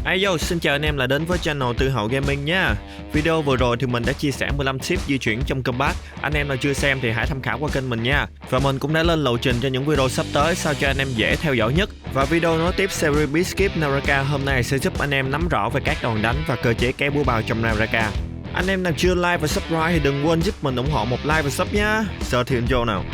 Ayo, xin chào anh em đã đến với channel Tư Hậu Gaming nha. Video vừa rồi thì mình đã chia sẻ 15 tip di chuyển trong combat. Anh em nào chưa xem thì hãy tham khảo qua kênh mình nha. Và mình cũng đã lên lộ trình cho những video sắp tới sao cho anh em dễ theo dõi nhất. Và video nối tiếp series Beatskip Naraka hôm nay sẽ giúp anh em nắm rõ về các đòn đánh và cơ chế kéo búa bao trong Naraka. Anh em nào chưa like và subscribe thì đừng quên giúp mình ủng hộ một like và sub nhá. Giờ thì intro nào.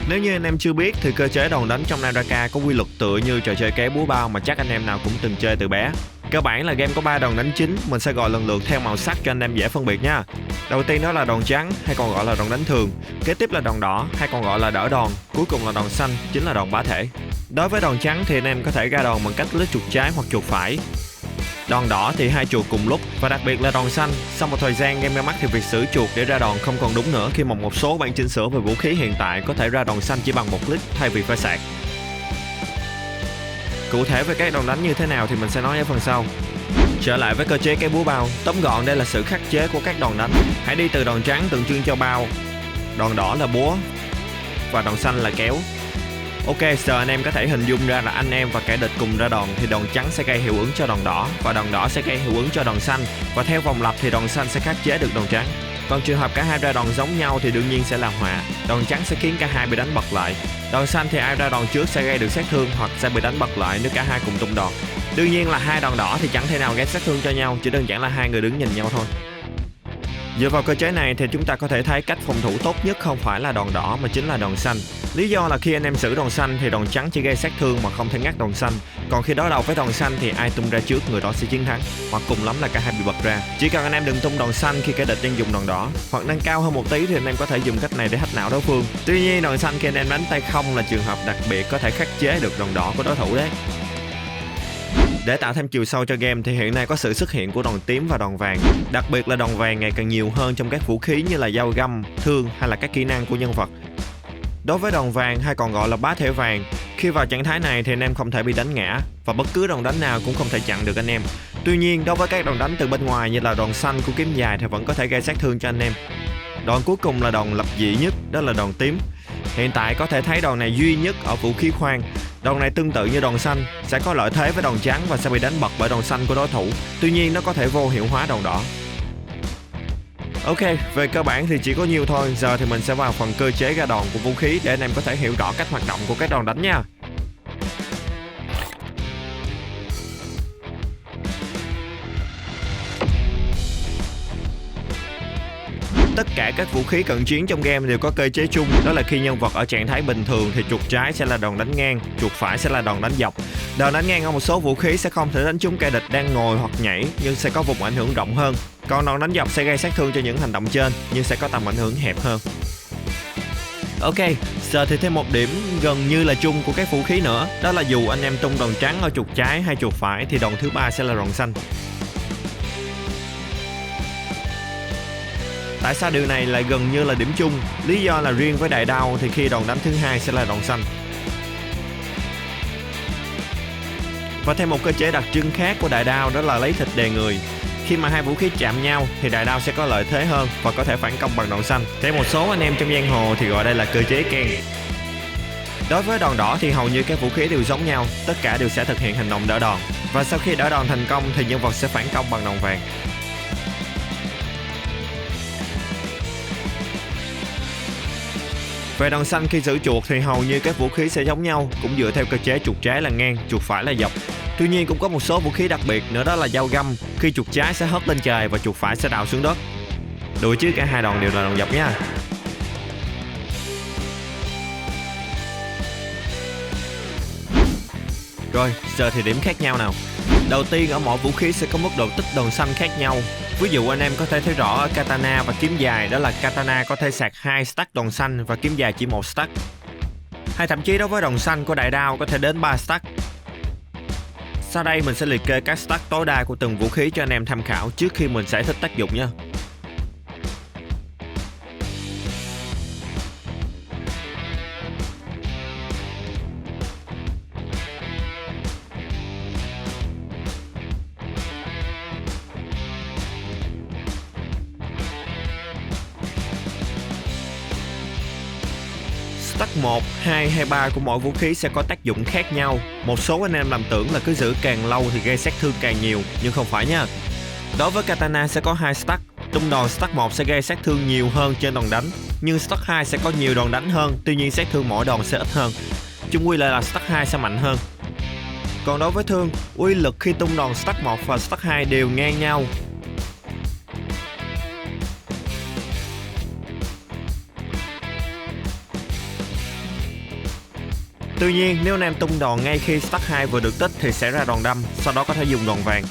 Nếu như anh em chưa biết thì cơ chế đòn đánh trong Naraka có quy luật tựa như trò chơi kéo búa bao mà chắc anh em nào cũng từng chơi từ bé. Cơ bản là game có 3 đòn đánh chính, mình sẽ gọi lần lượt theo màu sắc cho anh em dễ phân biệt nha. Đầu tiên đó là đòn trắng hay còn gọi là đòn đánh thường, kế tiếp là đòn đỏ hay còn gọi là đỡ đòn, cuối cùng là đòn xanh chính là đòn bá thể. Đối với đòn trắng thì anh em có thể ra đòn bằng cách lướt chuột trái hoặc chuột phải. Đòn đỏ thì hai chuột cùng lúc, và đặc biệt là đòn xanh, sau một thời gian game ra mắt thì việc xử chuột để ra đòn không còn đúng nữa khi mà một số bản chỉnh sửa về vũ khí hiện tại có thể ra đòn xanh chỉ bằng một click thay vì phải sạc. Cụ thể về các đòn đánh như thế nào thì mình sẽ nói ở phần sau. Trở lại với cơ chế kéo búa bao, tóm gọn đây là sự khắc chế của các đòn đánh. Hãy đi từ đòn trắng tượng trưng cho bao, đòn đỏ là búa và đòn xanh là kéo. Ok, giờ anh em có thể hình dung ra là anh em và kẻ địch cùng ra đòn thì đòn trắng sẽ gây hiệu ứng cho đòn đỏ và đòn đỏ sẽ gây hiệu ứng cho đòn xanh, và theo vòng lặp thì đòn xanh sẽ khắc chế được đòn trắng. Còn trường hợp cả hai ra đòn giống nhau thì đương nhiên sẽ là họa. Đòn trắng sẽ khiến cả hai bị đánh bật lại. Đòn xanh thì ai ra đòn trước sẽ gây được sát thương hoặc sẽ bị đánh bật lại nếu cả hai cùng tung đòn. Đương nhiên là hai đòn đỏ thì chẳng thể nào gây sát thương cho nhau, chỉ đơn giản là hai người đứng nhìn nhau thôi. Dựa vào cơ chế này thì chúng ta có thể thấy cách phòng thủ tốt nhất không phải là đòn đỏ mà chính là đòn xanh. Lý do là khi anh em xử đòn xanh thì đòn trắng chỉ gây sát thương mà không thể ngắt đòn xanh. Còn khi đối đầu với đòn xanh thì ai tung ra trước người đó sẽ chiến thắng, hoặc cùng lắm là cả hai bị bật ra. Chỉ cần anh em đừng tung đòn xanh khi kẻ địch đang dùng đòn đỏ, hoặc nâng cao hơn một tí thì anh em có thể dùng cách này để hack não đối phương. Tuy nhiên đòn xanh khi anh em đánh tay không là trường hợp đặc biệt có thể khắc chế được đòn đỏ của đối thủ đấy. Để tạo thêm chiều sâu cho game thì hiện nay có sự xuất hiện của đòn tím và đòn vàng. Đặc biệt là đòn vàng ngày càng nhiều hơn trong các vũ khí như là dao găm, thương hay là các kỹ năng của nhân vật. Đối với đòn vàng hay còn gọi là bá thể vàng, khi vào trạng thái này thì anh em không thể bị đánh ngã và bất cứ đòn đánh nào cũng không thể chặn được anh em. Tuy nhiên đối với các đòn đánh từ bên ngoài như là đòn xanh của kiếm dài thì vẫn có thể gây sát thương cho anh em. Đòn cuối cùng là đòn lập dị nhất, đó là đòn tím. Hiện tại có thể thấy đòn này duy nhất ở vũ khí khoan. Đòn này tương tự như đòn xanh, sẽ có lợi thế với đòn trắng và sẽ bị đánh bật bởi đòn xanh của đối thủ. Tuy nhiên nó có thể vô hiệu hóa đòn đỏ. Ok, về cơ bản thì chỉ có nhiêu thôi. Giờ thì mình sẽ vào phần cơ chế ra đòn của vũ khí để anh em có thể hiểu rõ cách hoạt động của các đòn đánh nha. Tất cả các vũ khí cận chiến trong game đều có cơ chế chung, đó là khi nhân vật ở trạng thái bình thường thì chuột trái sẽ là đòn đánh ngang, chuột phải sẽ là đòn đánh dọc. Đòn đánh ngang ở một số vũ khí sẽ không thể đánh trúng kẻ địch đang ngồi hoặc nhảy, nhưng sẽ có vùng ảnh hưởng rộng hơn. Còn đòn đánh dọc sẽ gây sát thương cho những hành động trên, nhưng sẽ có tầm ảnh hưởng hẹp hơn. Ok, giờ thì thêm một điểm gần như là chung của các vũ khí nữa, đó là dù anh em tung đòn trắng ở chuột trái hay chuột phải thì đòn thứ ba sẽ là đòn xanh. Tại sao điều này lại gần như là điểm chung? Lý do là riêng với đại đao thì khi đòn đánh thứ hai sẽ là đòn xanh. Và thêm một cơ chế đặc trưng khác của đại đao đó là lấy thịt đè người. Khi mà hai vũ khí chạm nhau thì đại đao sẽ có lợi thế hơn và có thể phản công bằng đòn xanh. Theo một số anh em trong giang hồ thì gọi đây là cơ chế Ken. Đối với đòn đỏ thì hầu như các vũ khí đều giống nhau, tất cả đều sẽ thực hiện hành động đỡ đòn. Và sau khi đỡ đòn thành công thì nhân vật sẽ phản công bằng đòn vàng. Về đòn xanh khi xử chuột thì hầu như các vũ khí sẽ giống nhau, cũng dựa theo cơ chế chuột trái là ngang, chuột phải là dọc. Tuy nhiên cũng có một số vũ khí đặc biệt nữa, đó là dao găm, khi chuột trái sẽ hất lên trời và chuột phải sẽ đào xuống đất. Đùa chứ cả hai đòn đều là đòn dọc nha. Rồi, giờ thì điểm khác nhau nào. Đầu tiên ở mỗi vũ khí sẽ có mức độ tích đòn xanh khác nhau. Ví dụ anh em có thể thấy rõ ở katana và kiếm dài, đó là katana có thể sạc 2 stack đòn xanh và kiếm dài chỉ 1 stack. Hay thậm chí đối với đòn xanh của đại đao có thể đến 3 stack. Sau đây mình sẽ liệt kê các stack tối đa của từng vũ khí cho anh em tham khảo trước khi mình giải thích tác dụng nha. stack 1, 2 hay 3 của mỗi vũ khí sẽ có tác dụng khác nhau. Một số anh em làm tưởng là cứ giữ càng lâu thì gây sát thương càng nhiều, nhưng không phải nha. Đối với katana sẽ có 2 stack, tung đòn stack 1 sẽ gây sát thương nhiều hơn trên đòn đánh, nhưng stack 2 sẽ có nhiều đòn đánh hơn, tuy nhiên sát thương mỗi đòn sẽ ít hơn. Chung quy lại là stack 2 sẽ mạnh hơn. Còn đối với thương, uy lực khi tung đòn stack 1 và stack 2 đều ngang nhau. Tuy nhiên, nếu anh em tung đòn ngay khi stack 2 vừa được tích thì sẽ ra đòn đâm, sau đó có thể dùng đòn vàng.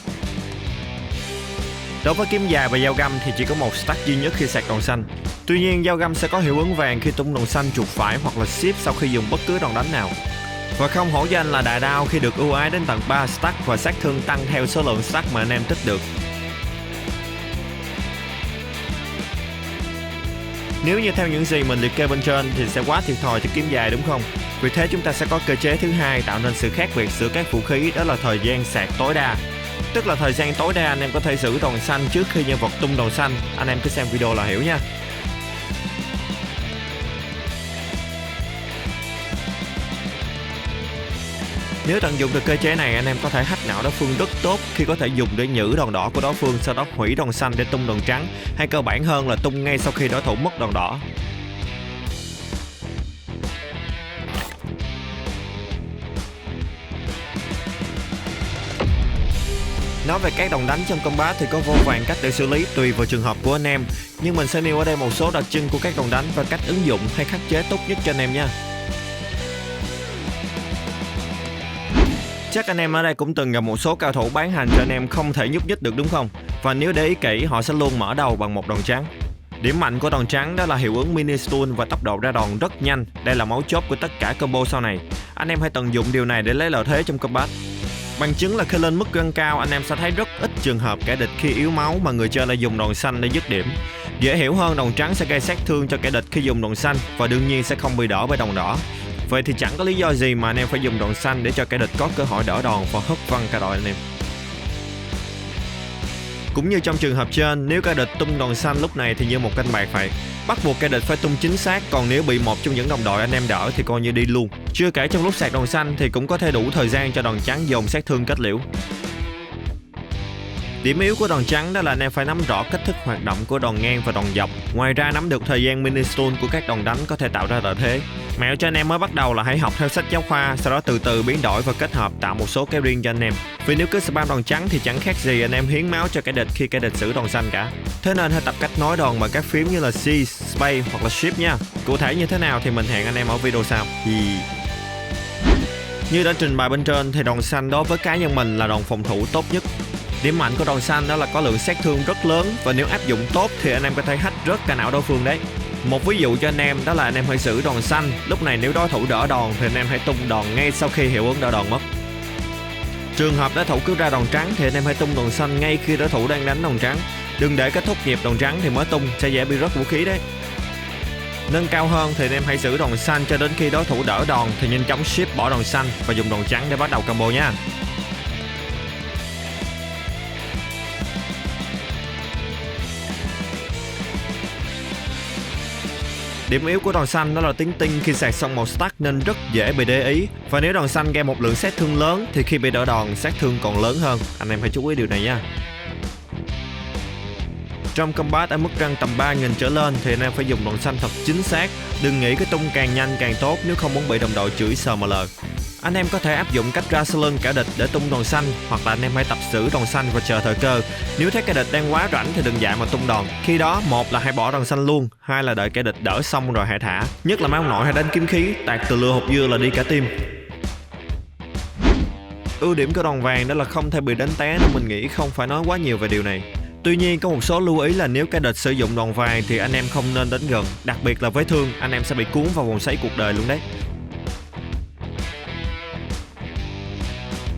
Đối với kiếm dài và dao găm thì chỉ có một stack duy nhất khi sạc đòn xanh. Tuy nhiên, dao găm sẽ có hiệu ứng vàng khi tung đòn xanh chuột phải hoặc là shift sau khi dùng bất cứ đòn đánh nào. Và không hổ danh là đại đao khi được ưu ái đến tận 3 stack và sát thương tăng theo số lượng stack mà anh em tích được. Nếu như theo những gì mình liệt kê bên trên thì sẽ quá thiệt thòi cho kiếm dài đúng không? Vì thế chúng ta sẽ có cơ chế thứ hai tạo nên sự khác biệt giữa các vũ khí, đó là thời gian sạc tối đa. Tức là thời gian tối đa anh em có thể giữ đòn xanh trước khi nhân vật tung đòn xanh. Anh em cứ xem video là hiểu nha. Nếu tận dụng được cơ chế này, anh em có thể hack não đối phương rất tốt khi có thể dùng để nhử đòn đỏ của đối phương, sau đó hủy đòn xanh để tung đòn trắng, hay cơ bản hơn là tung ngay sau khi đối thủ mất đòn đỏ. Nói về các đòn đánh trong combat thì có vô vàn cách để xử lý tùy vào trường hợp của anh em, nhưng mình sẽ nêu ở đây một số đặc trưng của các đòn đánh và cách ứng dụng hay khắc chế tốt nhất cho anh em nha. Chắc anh em ở đây cũng từng gặp một số cao thủ bán hành cho anh em không thể nhúc nhích được đúng không? Và nếu để ý kỹ, họ sẽ luôn mở đầu bằng một đòn trắng. Điểm mạnh của đòn trắng đó là hiệu ứng mini stun và tốc độ ra đòn rất nhanh. Đây là mấu chốt của tất cả combo sau này. Anh em hãy tận dụng điều này để lấy lợi thế trong combat. Bằng chứng là khi lên mức rank cao, anh em sẽ thấy rất ít trường hợp kẻ địch khi yếu máu mà người chơi lại dùng đòn xanh để dứt điểm. Dễ hiểu hơn, đòn trắng sẽ gây sát thương cho kẻ địch khi dùng đòn xanh và đương nhiên sẽ không bị đỡ bởi đòn đỏ. Vậy thì chẳng có lý do gì mà anh em phải dùng đòn xanh để cho kẻ địch có cơ hội đỡ đòn và hất văng cả đội anh em. Cũng như trong trường hợp trên, nếu kẻ địch tung đòn xanh lúc này thì như một canh bạc vậy. Bắt buộc kẻ địch phải tung chính xác, còn nếu bị một trong những đồng đội anh em đỡ thì coi như đi luôn. Chưa kể trong lúc sạc đòn xanh thì cũng có thể đủ thời gian cho đòn trắng dồn sát thương kết liễu. Điểm yếu của đòn trắng đó là anh em phải nắm rõ cách thức hoạt động của đòn ngang và đòn dọc. Ngoài ra, nắm được thời gian mini stun của các đòn đánh có thể tạo ra lợi thế. Mẹo cho anh em mới bắt đầu là hãy học theo sách giáo khoa, sau đó từ từ biến đổi và kết hợp tạo một số cái riêng cho anh em. Vì nếu cứ spam đòn trắng thì chẳng khác gì anh em hiến máu cho kẻ địch khi kẻ địch xử đòn xanh cả. Thế nên hãy tập cách nối đòn bằng các phím như là C, Space hoặc là Shift nha. Cụ thể như thế nào thì mình hẹn anh em ở video sau. Như đã trình bày bên trên thì đòn xanh đối với cá nhân mình là đòn phòng thủ tốt nhất. Điểm mạnh của đòn xanh đó là có lượng sát thương rất lớn và nếu áp dụng tốt thì anh em có thể hack rớt cả não đối phương đấy. Một ví dụ cho anh em đó là anh em hãy xử đòn xanh, lúc này nếu đối thủ đỡ đòn thì anh em hãy tung đòn ngay sau khi hiệu ứng đỡ đòn mất. Trường hợp đối thủ cứ ra đòn trắng thì anh em hãy tung đòn xanh ngay khi đối thủ đang đánh đòn trắng. Đừng để kết thúc nhịp đòn trắng thì mới tung, sẽ dễ bị rớt vũ khí đấy. Nâng cao hơn thì anh em hãy giữ đòn xanh cho đến khi đối thủ đỡ đòn thì nhanh chóng shift bỏ đòn xanh và dùng đòn trắng để bắt đầu combo nha. Điểm yếu của đòn xanh đó là tiếng tinh khi sạc xong một stack nên rất dễ bị để ý. Và nếu đòn xanh gây một lượng sát thương lớn thì khi bị đỡ đòn sát thương còn lớn hơn. Anh em hãy chú ý điều này nha. Trong combat ở mức rank tầm 3000 trở lên thì anh em phải dùng đòn xanh thật chính xác. Đừng nghĩ cái tung càng nhanh càng tốt nếu không muốn bị đồng đội chửi SML. Anh em có thể áp dụng cách ra sau lưng kẻ địch để tung đòn xanh, hoặc là anh em hãy tập xử đòn xanh và chờ thời cơ. Nếu thấy kẻ địch đang quá rảnh thì đừng dại mà tung đòn. Khi đó, một là hãy bỏ đòn xanh luôn, hai là đợi kẻ địch đỡ xong rồi hãy thả. Nhất là mấy ông nội hay đánh kiếm khí, tạt từ lừa hộp dưa là đi cả team. Ưu điểm của đòn vàng đó là không thể bị đánh té nên mình nghĩ không phải nói quá nhiều về điều này. Tuy nhiên có một số lưu ý là nếu kẻ địch sử dụng đòn vàng thì anh em không nên đến gần, đặc biệt là với thương, anh em sẽ bị cuốn vào vòng xoáy cuộc đời luôn đấy.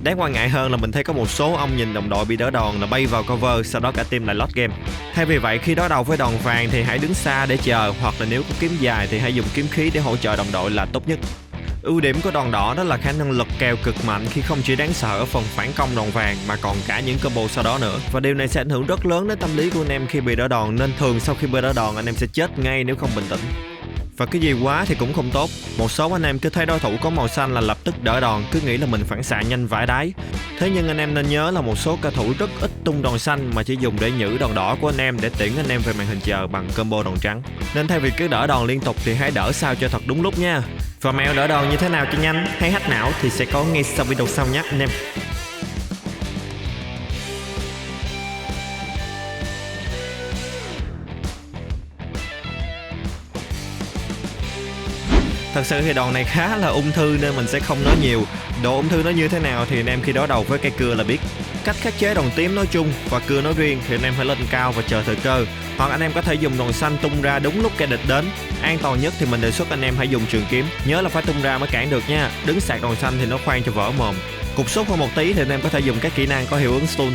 Đáng quan ngại hơn là mình thấy có một số ông nhìn đồng đội bị đỡ đòn là bay vào cover, sau đó cả team lại lost game. Thay vì vậy, khi đối đầu với đòn vàng thì hãy đứng xa để chờ, hoặc là nếu có kiếm dài thì hãy dùng kiếm khí để hỗ trợ đồng đội là tốt nhất. Ưu điểm của đòn đỏ đó là khả năng lật kèo cực mạnh khi không chỉ đáng sợ ở phần phản công đòn vàng mà còn cả những combo sau đó nữa. Và điều này sẽ ảnh hưởng rất lớn đến tâm lý của anh em khi bị đỡ đòn, nên thường sau khi bị đỡ đòn anh em sẽ chết ngay nếu không bình tĩnh. Và cái gì quá thì cũng không tốt. Một số anh em cứ thấy đối thủ có màu xanh là lập tức đỡ đòn, cứ nghĩ là mình phản xạ nhanh vãi đái. Thế nhưng anh em nên nhớ là một số cao thủ rất ít tung đòn xanh mà chỉ dùng để nhử đòn đỏ của anh em để tiễn anh em về màn hình chờ bằng combo đòn trắng. Nên thay vì cứ đỡ đòn liên tục thì hãy đỡ sao cho thật đúng lúc nha. Và mẹo đỡ đòn như thế nào cho nhanh hay hack não thì sẽ có ngay sau video sau nhé anh em. Thật sự thì đòn này khá là ung thư nên mình sẽ không nói nhiều. Độ ung thư nó như thế nào thì anh em khi đối đầu với cây cưa là biết. Cách khắc chế đòn tím nói chung và cưa nói riêng thì anh em phải lên cao và chờ thời cơ. Hoặc anh em có thể dùng đòn xanh tung ra đúng lúc kẻ địch đến. An toàn nhất thì mình đề xuất anh em hãy dùng trường kiếm. Nhớ là phải tung ra mới cản được nha. Đứng sạc đòn xanh thì nó khoan cho vỡ mồm. Cục sốt hơn một tí thì anh em có thể dùng các kỹ năng có hiệu ứng stun.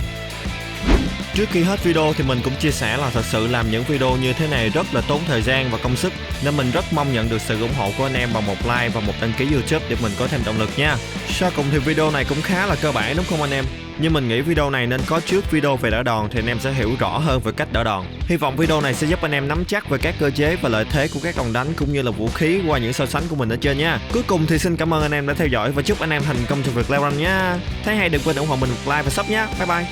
Trước khi hết video thì mình cũng chia sẻ là thật sự làm những video như thế này rất là tốn thời gian và công sức, nên mình rất mong nhận được sự ủng hộ của anh em bằng một like và một đăng ký YouTube để mình có thêm động lực nha. Sau cùng thì video này cũng khá là cơ bản đúng không anh em? Nhưng mình nghĩ video này nên có trước video về đỡ đòn thì anh em sẽ hiểu rõ hơn về cách đỡ đòn. Hy vọng video này sẽ giúp anh em nắm chắc về các cơ chế và lợi thế của các đòn đánh cũng như là vũ khí qua những so sánh của mình ở trên nha. Cuối cùng thì xin cảm ơn anh em đã theo dõi và chúc anh em thành công trong việc leo rank nha. Thấy hay đừng quên ủng hộ mình một like và sub nhé. Bye bye.